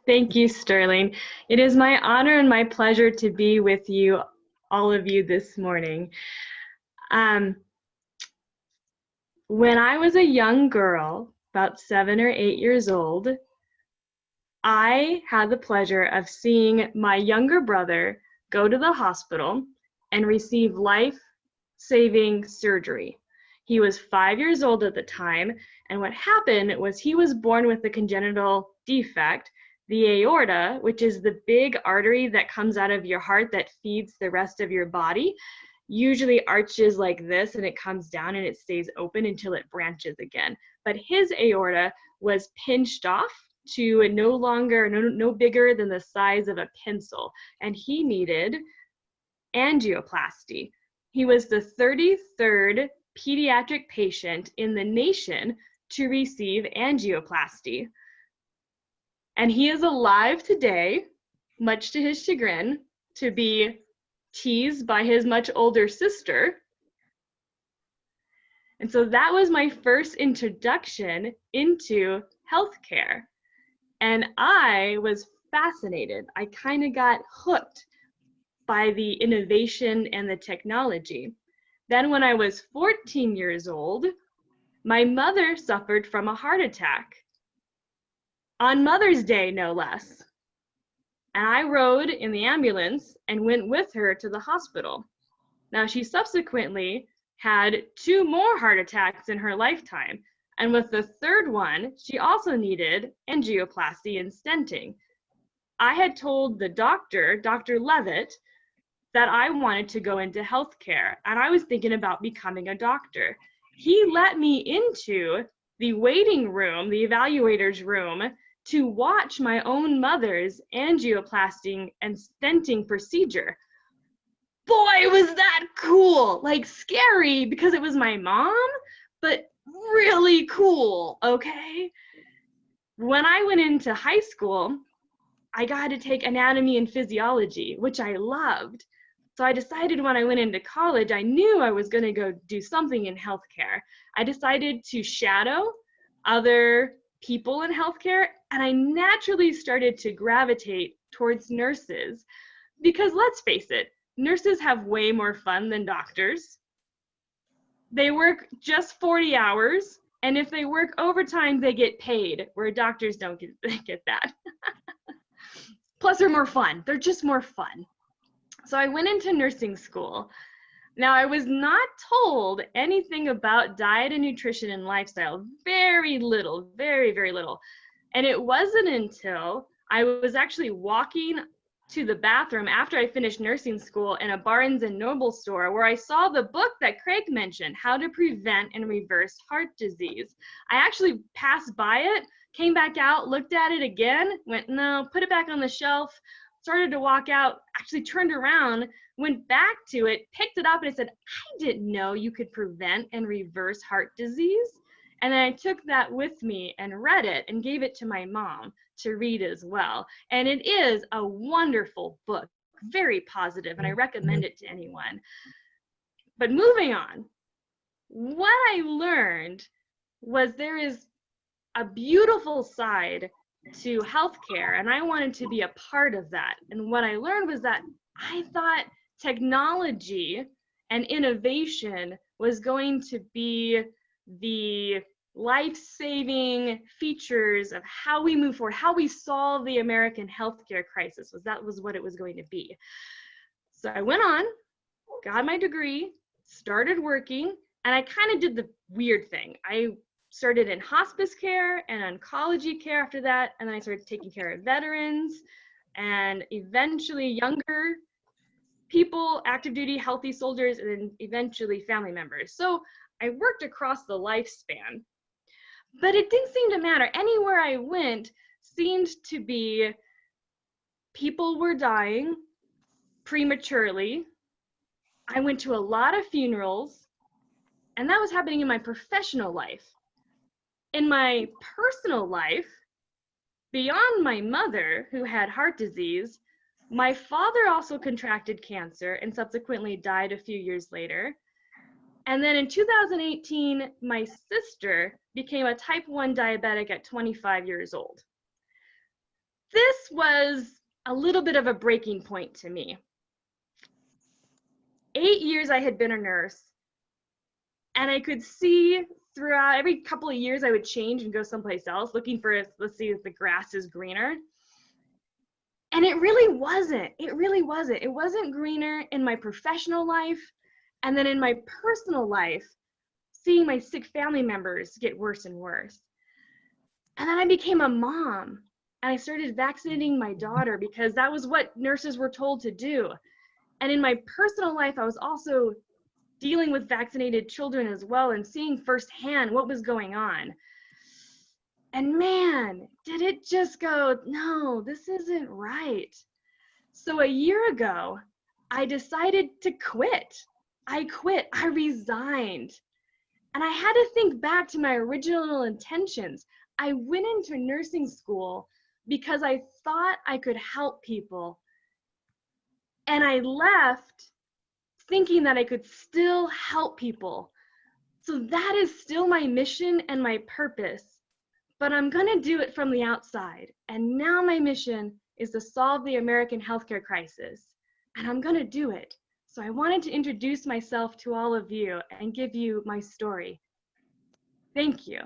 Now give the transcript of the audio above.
Thank you, Sterling. It is my honor and my pleasure to be with you, all of you, this morning. Um, when I was a young girl, about 7 or 8 years old, I had the pleasure of seeing my younger brother go to the hospital and receive life-saving surgery. He was 5 years old at the time, and what happened was he was born with a congenital defect. The aorta, which is the big artery that comes out of your heart that feeds the rest of your body, usually arches like this, and it comes down and it stays open until it branches again. But his aorta was pinched off to no bigger than the size of a pencil, and he needed angioplasty. He was the 33rd pediatric patient in the nation to receive angioplasty. And he is alive today, much to his chagrin, to be teased by his much older sister. And so that was my first introduction into healthcare. And I was fascinated. I kind of got hooked by the innovation and the technology. Then when I was 14 years old, my mother suffered from a heart attack. On Mother's Day, no less. And I rode in the ambulance and went with her to the hospital. Now, she subsequently had 2 more heart attacks in her lifetime. And with the third one, she also needed angioplasty and stenting. I had told the doctor, Dr. Levitt, that I wanted to go into healthcare, and I was thinking about becoming a doctor. He let me into the waiting room, the evaluator's room, to watch my own mother's angioplasty and stenting procedure. Boy, was that cool! Like, scary because it was my mom, but really cool, okay? When I went into high school, I got to take anatomy and physiology, which I loved. So I decided when I went into college, I knew I was going to go do something in healthcare. I decided to shadow other people in healthcare, and I naturally started to gravitate towards nurses because, let's face it, nurses have way more fun than doctors. They work just 40 hours, and if they work overtime, they get paid, where doctors don't get that. Plus, they're more fun. They're just more fun. So I went into nursing school. Now, I was not told anything about diet and nutrition and lifestyle. Very little, very, very little. And it wasn't until I was actually walking to the bathroom after I finished nursing school in a Barnes and Noble store where I saw the book that Craig mentioned, How to Prevent and Reverse Heart Disease. I actually passed by it, came back out, looked at it again, went, no, put it back on the shelf, started to walk out, actually turned around, went back to it, picked it up, and it said, I didn't know you could prevent and reverse heart disease. And then I took that with me and read it and gave it to my mom to read as well. And it is a wonderful book, very positive, and I recommend it to anyone. But moving on, what I learned was there is a beautiful side to healthcare, and I wanted to be a part of that. And what I learned was that I thought technology and innovation was going to be the life-saving features of how we move forward, how we solve the American healthcare crisis. That was what it was going to be. So I went on, got my degree, started working, and I kind of did the weird thing. I started in hospice care and oncology care after that, and then I started taking care of veterans and eventually younger people, active duty, healthy soldiers, and then eventually family members. So I worked across the lifespan, but it didn't seem to matter. Anywhere I went seemed to be people were dying prematurely. I went to a lot of funerals, and that was happening in my professional life. In my personal life, beyond my mother, who had heart disease, my father also contracted cancer and subsequently died a few years later. And then in 2018, my sister became a type 1 diabetic at 25 years old. was a little bit of a breaking point to me. 8 years I had been a nurse, and I could see throughout every couple of years I would change and go someplace else looking for, let's see if the grass is greener. And it really wasn't. It really wasn't. It wasn't greener in my professional life. And then in my personal life, seeing my sick family members get worse and worse. And then I became a mom, and I started vaccinating my daughter because that was what nurses were told to do. And in my personal life, I was also dealing with vaccinated children as well and seeing firsthand what was going on. And man, did it just go, no, this isn't right. So a year ago, I decided to quit. I quit. I resigned. And I had to think back to my original intentions. I went into nursing school because I thought I could help people. And I left thinking that I could still help people. So that is still my mission and my purpose, but I'm gonna do it from the outside. And now my mission is to solve the American healthcare crisis, and I'm gonna do it. So I wanted to introduce myself to all of you and give you my story. Thank you.